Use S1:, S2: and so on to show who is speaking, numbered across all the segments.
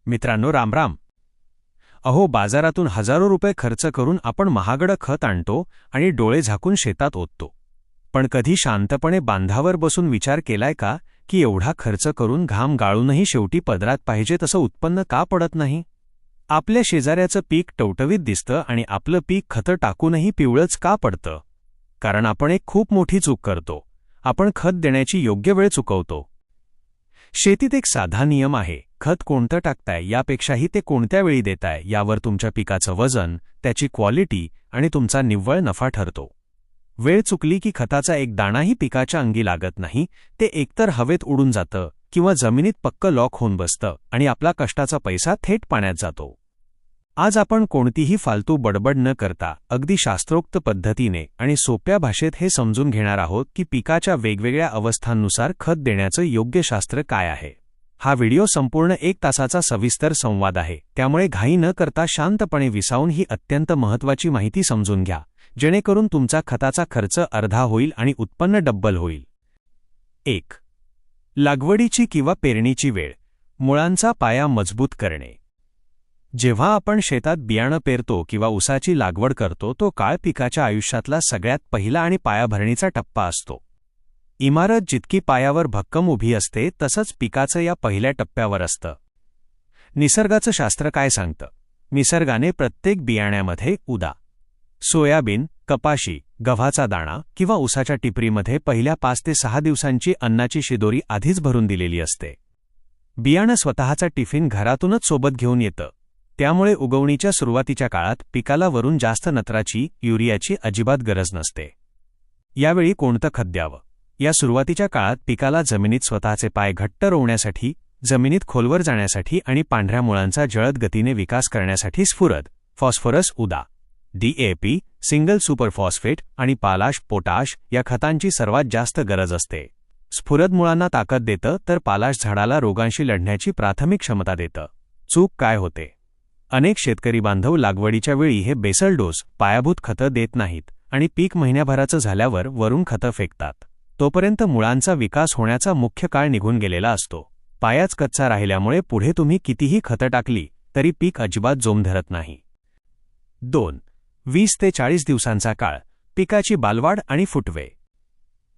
S1: मित्रांनो, रामराम. अहो, बाजारातून हजारो रुपये खर्च करून आपण महागडं खत आणतो आणि डोळे झाकून शेतात ओततो. पण कधी शांतपणे बांधावर बसून विचार केलाय का की एवढा खर्च करून घाम गाळूनही शेवटी पदरात पाहिजे तसं उत्पन्न का पडत नाही? आपल्या शेजाऱ्याचं पीक टवटवीत दिसतं आणि आपलं पीक खतं टाकूनही पिवळंच का पडतं? कारण आपण एक खूप मोठी चूक करतो. आपण खत देण्याची योग्य वेळ चुकवतो. शेतीत एक साधा नियम आहे, खत कोणतं टाकताय यापेक्षाही ते कोणत्या वेळी देताय यावर तुमच्या पिकाचं वजन, त्याची क्वालिटी आणि तुमचा निव्वळ नफा ठरतो. वेळ चुकली की खताचा एक दाणाही पिकाच्या अंगी लागत नाही, ते एकतर हवेत उडून जातं किंवा जमिनीत पक्क लॉक होऊन बसतं आणि आपला कष्टाचा पैसा थेट पाण्यात जातो. आज आपण कोणतीही फालतू बडबड न करता अगदी शास्त्रोक्त पद्धतीने आणि सोप्या भाषेत हे समजून घेणार आहोत की पिकाच्या वेगवेगळ्या अवस्थांनुसार खत देण्याचं योग्य शास्त्र काय आहे. हा व्हिडिओ संपूर्ण 1 तासाचा सविस्तर संवाद आहे, त्यामुळे घाई न करता शांतपणे विसावून ही अत्यंत महत्त्वाची माहिती समजून घ्या, जेणेकरून तुमचा खताचा खर्च अर्धा होईल आणि उत्पन्न डब्बल होईल. 1. लागवडीची किंवा पेरणीची वेळ. मुळांचा पाया मजबूत करणे. जेव्हा आपण शेतात बियाणं पेरतो किंवा ऊसाची लागवड करतो, तो काळ पिकाच्या आयुष्यातला सगळ्यात पहिला आणि पायाभरणीचा टप्पा असतो. इमारत जितकी पायावर भक्कम उभी असते तसंच पिकाचं या पहिल्या टप्प्यावर असतं. निसर्गाचं शास्त्र काय सांगतं? निसर्गाने प्रत्येक बियाण्यामध्ये उदा, सोयाबीन, कपाशी, गव्हाचा दाणा किंवा ऊसाच्या टिपरीमध्ये पहिल्या 5 ते 6 दिवसांची अन्नाची शिदोरी आधीच भरून दिलेली असते. बियाणं स्वतःचा टिफिन घरातूनच सोबत घेऊन येतं, त्यामुळे उगवणीच्या सुरुवातीच्या काळात पिकाला वरून जास्त नत्राची, युरियाची अजिबात गरज नसते. यावेळी कोणतं खत द्यावं? या सुरुवातीच्या काळात पिकाला जमिनीत स्वतःचे पाय घट्ट रोवण्यासाठी, जमिनीत खोलवर जाण्यासाठी आणि पांढऱ्या मुळांचा जलद गतीने विकास करण्यासाठी स्फुरद, फॉस्फरस, उदा, DAP, सिंगल सुपर फॉस्फेट आणि पालाश, पोटाश या खतांची सर्वात जास्त गरज असते. स्फुरद मुळांना ताकद देतं तर पालाश झाडाला रोगांशी लढण्याची प्राथमिक क्षमता देतं. चूक काय होते? अनेक शेतकरी बांधव लागवडीच्या वेळी हे बेसल डोस, पायाभूत खतं देत नाहीत आणि पीक महिन्याभराचं झाल्यावर वरून खतं फेकतात. तोपर्यंत मुळांचा विकास होण्याचा मुख्य काळ निघून गेलेला असतो. पायाच कच्चा राहिल्यामुळे पुढे तुम्ही कितीही खतं टाकली तरी पीक अजिबात जोम धरत नाही. 2. 20 ते 40 दिवसांचा काळ. पिकाची बालवाढ आणि फुटवे.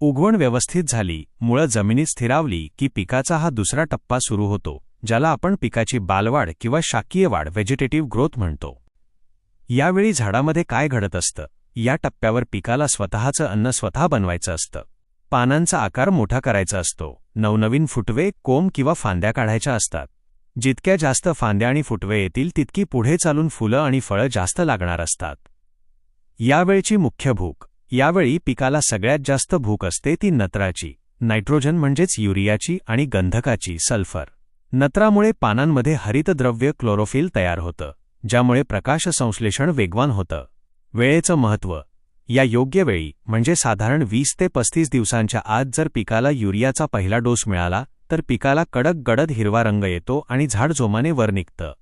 S1: उगवण व्यवस्थित झाली, मुळं जमिनीत स्थिरावली की पिकाचा हा दुसरा टप्पा सुरू होतो, ज्याला आपण पिकाची बालवाढ किंवा शाकीय वाढ, व्हेजिटेटिव्ह ग्रोथ म्हणतो. यावेळी झाडामध्ये काय घडत असतं? या टप्प्यावर पिकाला स्वतःचं अन्न स्वतः बनवायचं असतं. पानांचा आकार मोठा करायचा असतो. नवनवीन फुटवे, कोंब किंवा फांद्या काढायच्या असतात. जितक्या जास्त फांद्या आणि फुटवे येतील तितकी पुढे चालून फुलं आणि फळं जास्त लागणार असतात. यावेळची मुख्य भूक. यावेळी पिकाला सगळ्यात जास्त भूक असते ती नत्राची, नायट्रोजन म्हणजेच युरियाची आणि गंधकाची, सल्फर. नत्रामुळे पानांमध्ये हरितद्रव्य क्लोरोफिल तयार होतं, ज्यामुळे प्रकाश संश्लेषण वेगवान होतं. वेळेचं महत्त्व. या योग्य वेळी म्हणजे साधारण 20 ते 35 दिवसांच्या आत जर पिकाला युरियाचा पहिला डोस मिळाला तर पिकाला कडक गडद हिरवा रंग येतो आणि झाड जोमाने वर निघतं.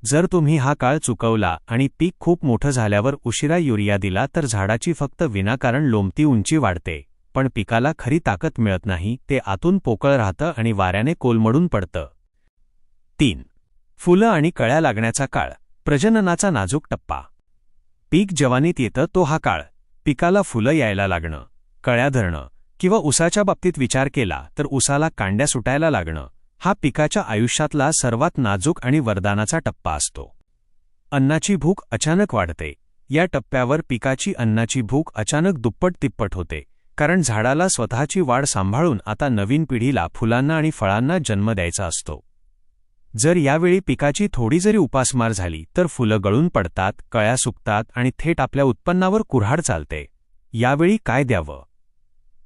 S1: जर तुम्ही हा काळ चुकवला आणि पीक खूप मोठं झाल्यावर उशिरा युरिया दिला तर झाडाची फक्त विनाकारण लोंबती उंची वाढते, पण पिकाला खरी ताकद मिळत नाही. ते आतून पोकळ राहतं आणि वाऱ्याने कोलमडून पडतं. 3. फुलं आणि कळ्या लागण्याचा काळ. प्रजननाचा नाजूक टप्पा. पीक जवानीत येतं तो हा काळ. पिकाला फुलं यायला लागणं, कळ्या धरणं किंवा ऊसाच्या बाबतीत विचार केला तर ऊसाला कांड्या सुटायला लागणं, हा पिकाच्या आयुष्यातला सर्वात नाजूक आणि वरदानाचा टप्पा असतो. अन्नाची भूक अचानक वाढते. या टप्प्यावर पिकाची अन्नाची भूक अचानक दुप्पट-तिप्पट होते, कारण झाडाला स्वतःची वाढ सांभाळून आता नवीन पिढीला फुलांना आणि फळांना जन्म द्यायचा असतो. जर यावेळी पिकाची थोडी जरी उपासमार झाली तर फुलं गळून पडतात, कळ्या सुकतात आणि थेट आपल्या उत्पन्नावर कुऱ्हाड चालते. यावेळी काय द्यावं?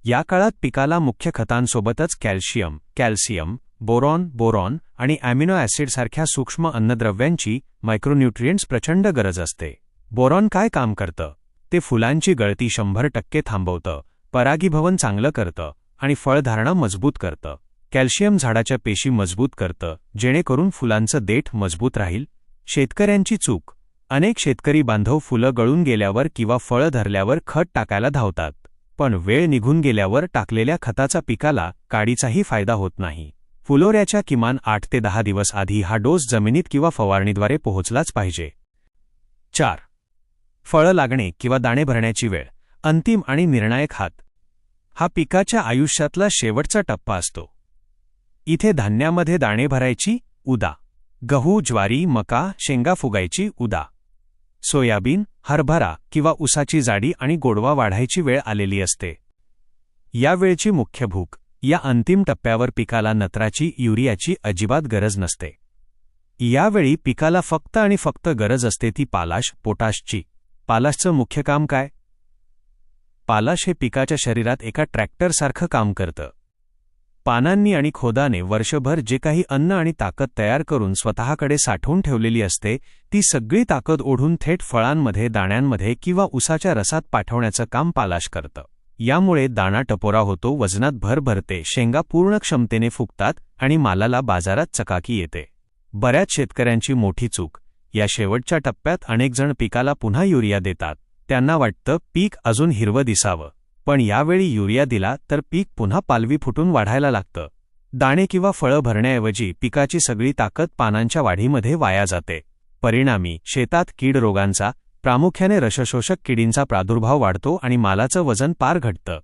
S1: या काळात पिकाला मुख्य खतांसोबतच कॅल्शियम, बोरॉन आणि अॅमिनो ॲसिडसारख्या सूक्ष्म अन्नद्रव्यांची, मायक्रोन्यूट्रिएंट्स प्रचंड गरज असते. बोरॉन काय काम करतं? ते फुलांची गळती 100% थांबवतं, परागीभवन चांगलं करतं आणि फळधारणा मजबूत करतं. कॅल्शियम झाडाच्या पेशी मजबूत करतं, जेणेकरून फुलांचं देठ मजबूत राहील. शेतकऱ्यांची चूक. अनेक शेतकरी बांधव फुलं गळून गेल्यावर किंवा फळं धरल्यावर खत टाकायला धावतात, पण वेळ निघून गेल्यावर टाकलेल्या खताचा पिकाला काडीचाही फायदा होत नाही. फुलोऱ्याच्या किमान 8 ते 10 दिवस आधी हा डोस जमिनीत किंवा फवारणीद्वारे पोहोचलाच पाहिजे. 4. फळं लागणे किंवा दाणे भरण्याची वेळ, अंतिम आणि निर्णायक हात. हा पिकाच्या आयुष्यातला शेवटचा टप्पा असतो. इथे धान्यामध्ये दाणे भरायची उदा. गहू, ज्वारी, मका, शेंगा फुगायची उदा. सोयाबीन, हरभरा किंवा ऊसाची जाडी आणि गोडवा वाढायची वेळ आलेली असते. या वेळची मुख्य भूक. या अंतिम टप्प्यावर पिकाला नत्राची, युरियाची अजिबात गरज नसते. यावेळी पिकाला फक्त आणि फक्त गरज असते ती पालाश, पोटाशची. पालाशचं मुख्य काम काय? पालाश हे पिकाच्या शरीरात एका ट्रॅक्टरसारखं काम करतं. पानांनी आणि खोदाने वर्षभर जे काही अन्न आणि ताकद तयार करून स्वतःकडे साठवून ठेवलेली असते, ती सगळी ताकद ओढून थेट फळांमध्ये, दाण्यांमध्ये किंवा ऊसाच्या रसात पाठवण्याचं काम पालाश करतं. यामुळे दाणा टपोरा होतो, वजनात भर भरते, शेंगा पूर्ण क्षमतेने फुगतात आणि मालाला बाजारात चकाकी येते. बऱ्याच शेतकऱ्यांची मोठी चूक. या शेवटच्या टप्प्यात अनेक जण पिकाला पुन्हा युरिया देतात. त्यांना वाटतं पीक अजून हिरवं दिसावं. पण यावेळी युरिया दिला तर पीक पुन्हा पालवी फुटून वाढायला लागतं. दाणे किंवा फळं भरण्याऐवजी पिकाची सगळी ताकद पानांच्या वाढीमध्ये वाया जाते. परिणामी शेतात कीड रोगांचा, प्रामुख्याने रसशोषक किडींचा प्रादुर्भाव वाढतो आणि मालाचं वजन पार घटतं.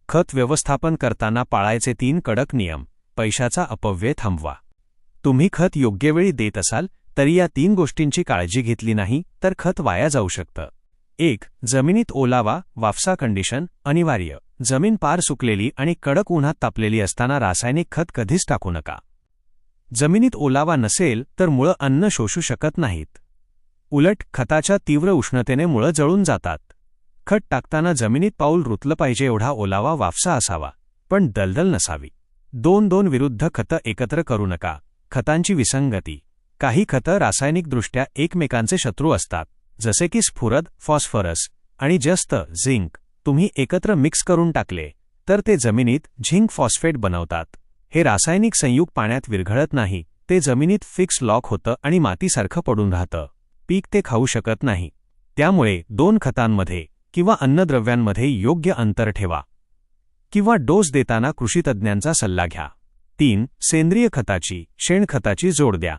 S1: खत व्यवस्थापन करताना पाळायचे 3 कडक नियम. पैशाचा अपव्यय थांबवा. तुम्ही खत योग्य वेळी देत असाल तरी या 3 गोष्टींची काळजी घेतली नाही तर खत वाया जाऊ शकतं. 1. जमिनीत ओलावा, वाफसा कंडिशन अनिवार्य. जमीन पार सुकलेली आणि कडक उन्हात तापलेली असताना रासायनिक खत कधीच टाकू नका. जमिनीत ओलावा नसेल तर मुळं अन्न शोषू शकत नाहीत. उलट खताच्या तीव्र उष्णतेने मुळं जळून जातात. खत टाकताना जमिनीत पाऊल रुतलं पाहिजे एवढा ओलावा, वाफसा असावा, पण दलदल नसावी. 2 विरुद्ध खतं एकत्र करू नका. खतांची विसंगती. काही खतं रासायनिकदृष्ट्या एकमेकांचे शत्रू असतात, जसे की स्फुरद, फॉस्फरस आणि जस्त झिंक. तुम्ही एकत्र मिक्स करून टाकले तर ते जमिनीत झिंक फॉस्फेट बनवतात. हे रासायनिक संयुग पाण्यात विरघळत नाही, ते जमिनीत फिक्स लॉक होतं आणि मातीसारखं पडून राहतं. पीक ते खाऊ शकत नाही. त्यामुळे 2 खतांमध्ये किंवा अन्नद्रव्यांमध्ये योग्य अंतर ठेवा किंवा डोस देताना कृषीतज्ञांचा सल्ला घ्या. 3. सेंद्रिय खताची, शेणखताची जोड द्या.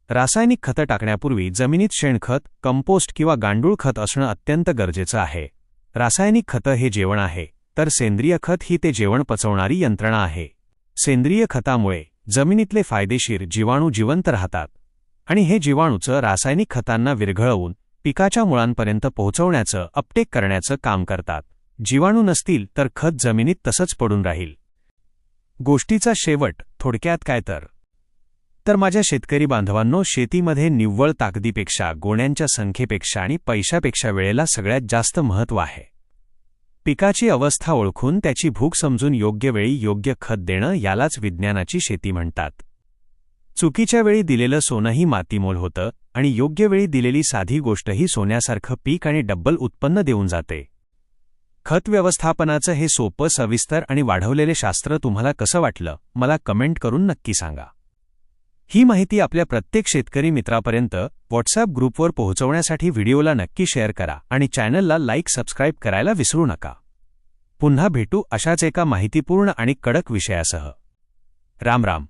S1: रासायनिक खतं टाकण्यापूर्वी जमिनीत शेणखत, कंपोस्ट किंवा गांडूळ खत असणं अत्यंत गरजेचं आहे. रासायनिक खतं हे जेवण आहे, तर सेंद्रिय खत ही ते जेवण पचवणारी यंत्रणा आहे. सेंद्रिय खतामुळे जमिनीतले फायदेशीर जीवाणू जिवंत राहतात आणि हे जीवाणूचं रासायनिक खतांना विरघळवून पिकाच्या मुळांपर्यंत पोहोचवण्याचं, अपटेक करण्याचं काम करतात. जीवाणू नसतील तर खत जमिनीत तसंच पडून राहील. गोष्टीचा शेवट थोडक्यात काय तर माझ्या शेतकरी बांधवांनो, शेतीमध्ये निव्वळ ताकदीपेक्षा, गोण्यांच्या संख्येपेक्षा आणि पैशापेक्षा वेळेला सगळ्यात जास्त महत्त्व आहे. पिकाची अवस्था ओळखून त्याची भूक समजून योग्य वेळी योग्य खत देणं यालाच विज्ञानाची शेती म्हणतात. चुकीच्या वेळी दिलेलं सोनंही मातीमोल होतं आणि योग्य वेळी दिलेली साधी गोष्टही सोन्यासारखं पीक आणि डब्बल उत्पन्न देऊन जाते. खत व्यवस्थापनाचं हे सोपं, सविस्तर आणि वाढवलेले शास्त्र तुम्हाला कसं वाटलं मला कमेंट करून नक्की सांगा. ही माहिती आपल्या प्रत्येक शेतकरी मित्रापर्यंत व्हॉट्सॲप ग्रुपवर पोहोचवण्यासाठी व्हिडिओला नक्की शेअर करा आणि चॅनलला लाईक, सबस्क्राईब करायला विसरू नका. पुन्हा भेटू अशाच एका माहितीपूर्ण आणि कडक विषयासह. राम राम.